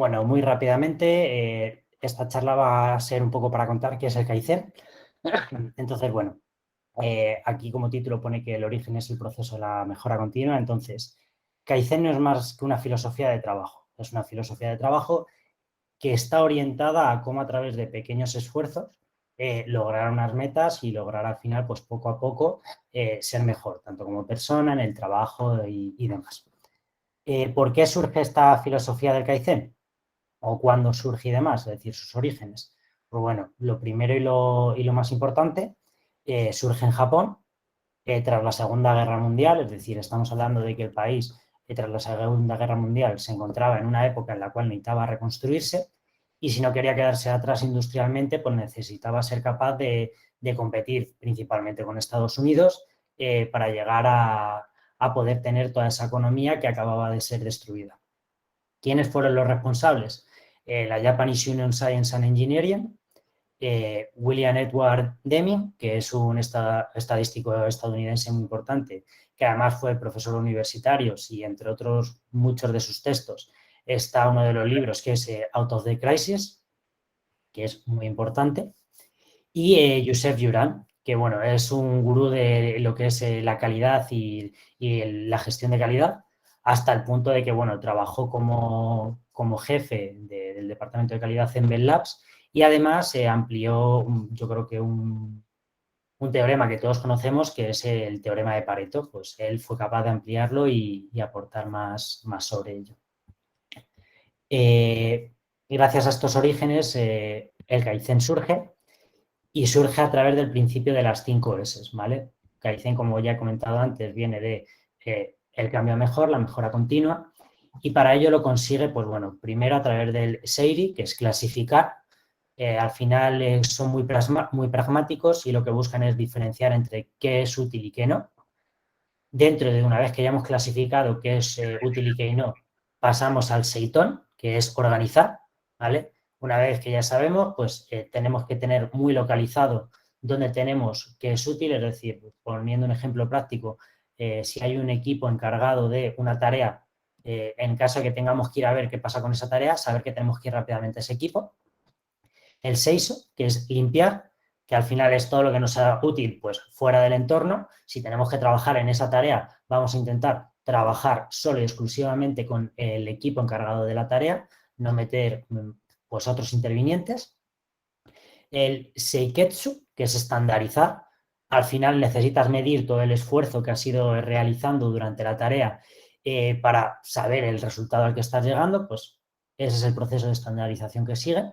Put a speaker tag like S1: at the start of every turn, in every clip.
S1: Bueno, muy rápidamente, esta charla va a ser un poco para contar qué es el Kaizen. Entonces, bueno, aquí como título pone que el origen es el proceso de la mejora continua. Entonces, Kaizen no es más que una filosofía de trabajo. Es una filosofía de trabajo que está orientada a cómo a través de pequeños esfuerzos lograr unas metas y lograr al final, pues poco a poco, ser mejor, tanto como persona, en el trabajo y demás. ¿Por qué surge esta filosofía del Kaizen? ¿O cuándo surge y demás? Es decir, sus orígenes. Pues bueno, lo primero y lo más importante surge en Japón tras la Segunda Guerra Mundial, es decir, estamos hablando de que el país tras la Segunda Guerra Mundial se encontraba en una época en la cual necesitaba reconstruirse y si no quería quedarse atrás industrialmente, pues necesitaba ser capaz de competir principalmente con Estados Unidos para llegar a poder tener toda esa economía que acababa de ser destruida. ¿Quiénes fueron los responsables? La Japanese Union Science and Engineering, William Edward Deming, que es un estadístico estadounidense muy importante, que además fue profesor universitario y entre otros muchos de sus textos está uno de los libros que es Out of the Crisis, que es muy importante, y Joseph Juran, que bueno, es un gurú de lo que es la calidad y la gestión de calidad, hasta el punto de que bueno, trabajó como jefe del departamento de calidad en Bell Labs y además se amplió, yo creo que un teorema que todos conocemos, que es el teorema de Pareto, pues él fue capaz de ampliarlo y aportar más sobre ello. Gracias a estos orígenes, el Kaizen surge y surge a través del principio de las 5 S, ¿vale? Kaizen, como ya he comentado antes, viene de el cambio a mejor, la mejora continua, y para ello lo consigue, pues bueno, primero a través del Seiri, que es clasificar. Al final son muy pragmáticos y lo que buscan es diferenciar entre qué es útil y qué no. Dentro de una vez que ya hemos clasificado qué es útil y qué no, pasamos al Seitón, que es organizar, ¿vale? Una vez que ya sabemos, pues tenemos que tener muy localizado dónde tenemos qué es útil, es decir, poniendo un ejemplo práctico, si hay un equipo encargado de una tarea, en caso de que tengamos que ir a ver qué pasa con esa tarea, saber que tenemos que ir rápidamente a ese equipo. El seiso, que es limpiar, que al final es todo lo que nos sea útil pues fuera del entorno. Si tenemos que trabajar en esa tarea, vamos a intentar trabajar solo y exclusivamente con el equipo encargado de la tarea, no meter pues otros intervinientes. El seiketsu, que es estandarizar. Al final necesitas medir todo el esfuerzo que has ido realizando durante la tarea para saber el resultado al que estás llegando, pues ese es el proceso de estandarización que sigue.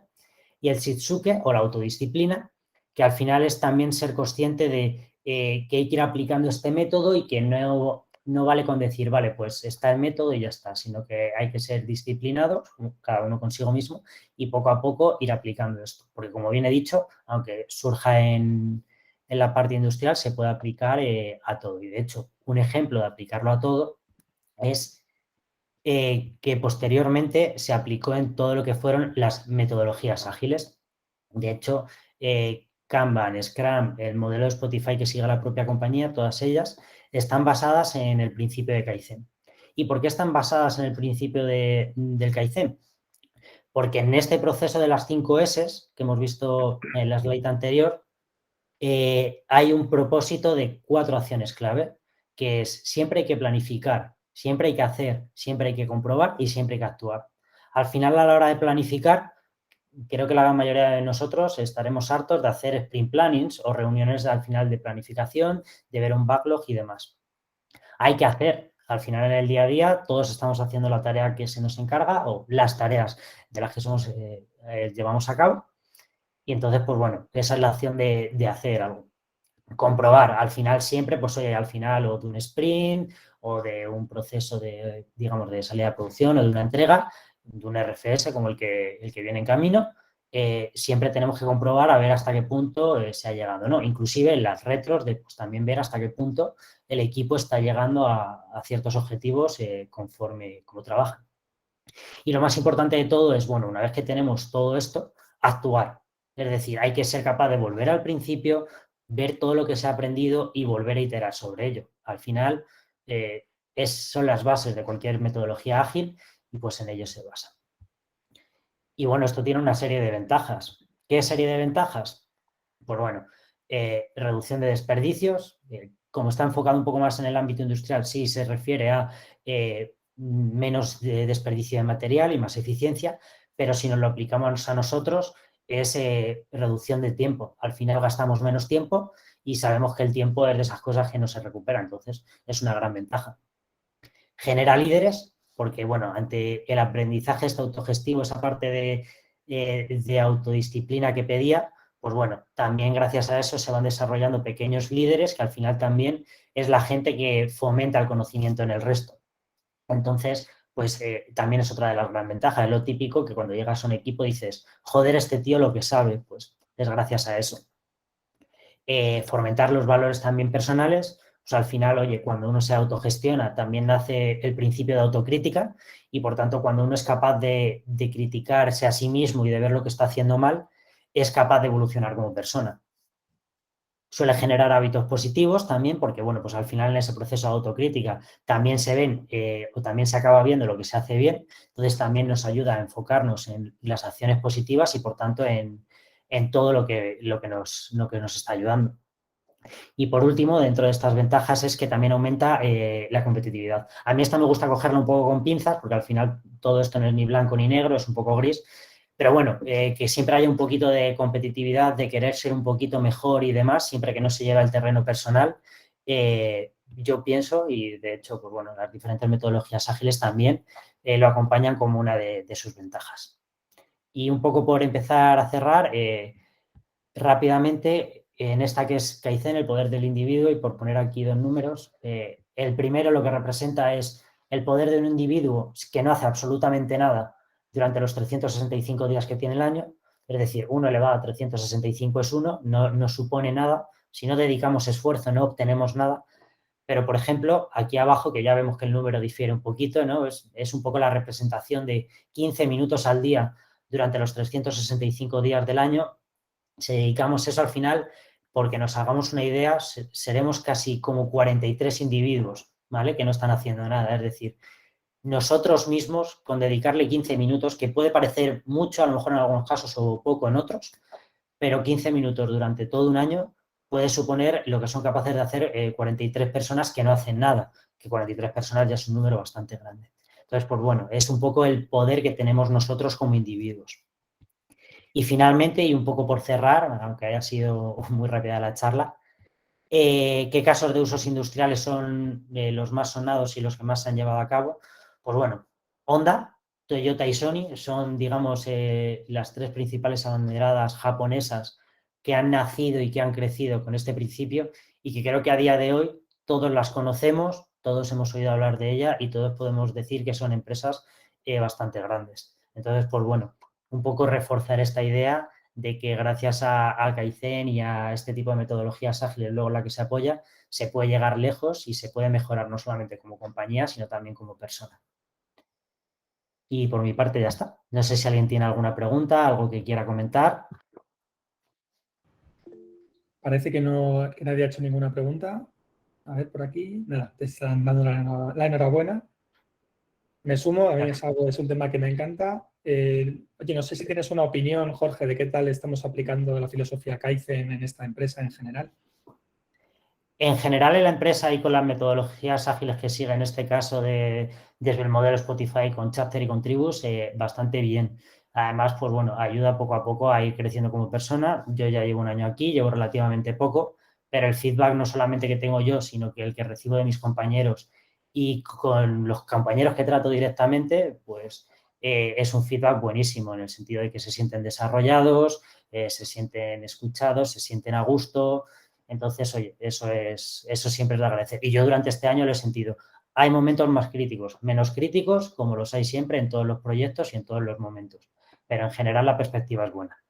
S1: Y el shitsuke o la autodisciplina, que al final es también ser consciente de que hay que ir aplicando este método y que no vale con decir, vale, pues está el método y ya está, sino que hay que ser disciplinados, cada uno consigo mismo, y poco a poco ir aplicando esto. Porque como bien he dicho, aunque surja en la parte industrial, se puede aplicar a todo. Y de hecho, un ejemplo de aplicarlo a todo es que posteriormente se aplicó en todo lo que fueron las metodologías ágiles. De hecho, Kanban, Scrum, el modelo de Spotify que sigue la propia compañía, todas ellas están basadas en el principio de Kaizen. ¿Y por qué están basadas en el principio del Kaizen? Porque en este proceso de las 5 S que hemos visto en la slide anterior, hay un propósito de 4 acciones clave, que es siempre hay que planificar, siempre hay que hacer, siempre hay que comprobar y siempre hay que actuar. Al final, a la hora de planificar, creo que la gran mayoría de nosotros estaremos hartos de hacer sprint plannings o reuniones al final de planificación, de ver un backlog y demás. Hay que hacer. Al final, en el día a día, todos estamos haciendo la tarea que se nos encarga o las tareas de las que llevamos a cabo. Y entonces, pues bueno, esa es la acción de hacer algo. Comprobar, al final siempre, pues oye, al final o de un sprint o de un proceso de, digamos, de salida de producción o de una entrega, de un RFS como el que viene en camino, siempre tenemos que comprobar a ver hasta qué punto se ha llegado, ¿no? Inclusive en las retros, de pues, también ver hasta qué punto el equipo está llegando a ciertos objetivos conforme como trabaja. Y lo más importante de todo es, bueno, una vez que tenemos todo esto, actuar. Es decir, hay que ser capaz de volver al principio, ver todo lo que se ha aprendido y volver a iterar sobre ello. Al final, son las bases de cualquier metodología ágil y pues en ello se basa. Y bueno, esto tiene una serie de ventajas. ¿Qué serie de ventajas? Pues bueno, reducción de desperdicios. Como está enfocado un poco más en el ámbito industrial, sí se refiere a menos desperdicio de material y más eficiencia, pero si nos lo aplicamos a nosotros es reducción de tiempo. Al final gastamos menos tiempo y sabemos que el tiempo es de esas cosas que no se recuperan, entonces es una gran ventaja. Genera líderes, porque bueno, ante el aprendizaje este autogestivo, esa parte de autodisciplina que pedía, pues bueno, también gracias a eso se van desarrollando pequeños líderes que al final también es la gente que fomenta el conocimiento en el resto. Entonces, pues también es otra de las gran ventajas. Es lo típico que cuando llegas a un equipo dices, joder, este tío lo que sabe, pues es gracias a eso. Fomentar los valores también personales. Pues al final, oye, cuando uno se autogestiona, también nace el principio de autocrítica y por tanto, cuando uno es capaz de criticarse a sí mismo y de ver lo que está haciendo mal, es capaz de evolucionar como persona. Suele generar hábitos positivos también porque, bueno, pues al final en ese proceso de autocrítica también se ven o también se acaba viendo lo que se hace bien, entonces también nos ayuda a enfocarnos en las acciones positivas y por tanto en todo lo que nos está ayudando. Y por último, dentro de estas ventajas es que también aumenta la competitividad. A mí esta me gusta cogerla un poco con pinzas porque al final todo esto no es ni blanco ni negro, es un poco gris. Pero bueno, que siempre haya un poquito de competitividad, de querer ser un poquito mejor y demás, siempre que no se lleve al terreno personal. Yo pienso, y de hecho, pues bueno, las diferentes metodologías ágiles también lo acompañan como una de sus ventajas. Y un poco por empezar a cerrar, rápidamente, en esta que es Kaizen, el poder del individuo, y por poner aquí dos números, el primero lo que representa es el poder de un individuo que no hace absolutamente nada durante los 365 días que tiene el año, es decir, 1 elevado a 365 es 1, no supone nada, si no dedicamos esfuerzo no obtenemos nada, pero por ejemplo, aquí abajo, que ya vemos que el número difiere un poquito, ¿no? Es un poco la representación de 15 minutos al día durante los 365 días del año. Si dedicamos eso al final, porque nos hagamos una idea, seremos casi como 43 individuos, ¿vale? Que no están haciendo nada. Es decir, nosotros mismos, con dedicarle 15 minutos, que puede parecer mucho, a lo mejor en algunos casos o poco en otros, pero 15 minutos durante todo un año puede suponer lo que son capaces de hacer 43 personas que no hacen nada, que 43 personas ya es un número bastante grande. Entonces, pues bueno, es un poco el poder que tenemos nosotros como individuos. Y finalmente, y un poco por cerrar, aunque haya sido muy rápida la charla, ¿qué casos de usos industriales son los más sonados y los que más se han llevado a cabo? Pues bueno, Honda, Toyota y Sony son, digamos, las tres principales abanderadas japonesas que han nacido y que han crecido con este principio y que creo que a día de hoy todos las conocemos, todos hemos oído hablar de ella y todos podemos decir que son empresas bastante grandes. Entonces, pues bueno, un poco reforzar esta idea de que gracias a Kaizen y a este tipo de metodologías ágiles, luego la que se apoya, se puede llegar lejos y se puede mejorar no solamente como compañía, sino también como persona. Y por mi parte ya está. No sé si alguien tiene alguna pregunta, algo que quiera comentar.
S2: Parece que nadie ha hecho ninguna pregunta. A ver, por aquí. Nada, te están dando la enhorabuena. Me sumo, a mí es un tema que me encanta. Oye, no sé si tienes una opinión, Jorge, de qué tal estamos aplicando la filosofía Kaizen en esta empresa en general.
S1: En general, en la empresa y con las metodologías ágiles que sigue, en este caso desde el modelo Spotify con Chapter y con Tribus, bastante bien. Además, pues bueno, ayuda poco a poco a ir creciendo como persona. Yo ya llevo un año aquí, llevo relativamente poco, pero el feedback no solamente que tengo yo, sino que el que recibo de mis compañeros y con los compañeros que trato directamente, pues es un feedback buenísimo en el sentido de que se sienten desarrollados, se sienten escuchados, se sienten a gusto. Entonces, oye, eso siempre es de agradecer. Y yo durante este año lo he sentido. Hay momentos más críticos, menos críticos, como los hay siempre en todos los proyectos y en todos los momentos. Pero en general la perspectiva es buena.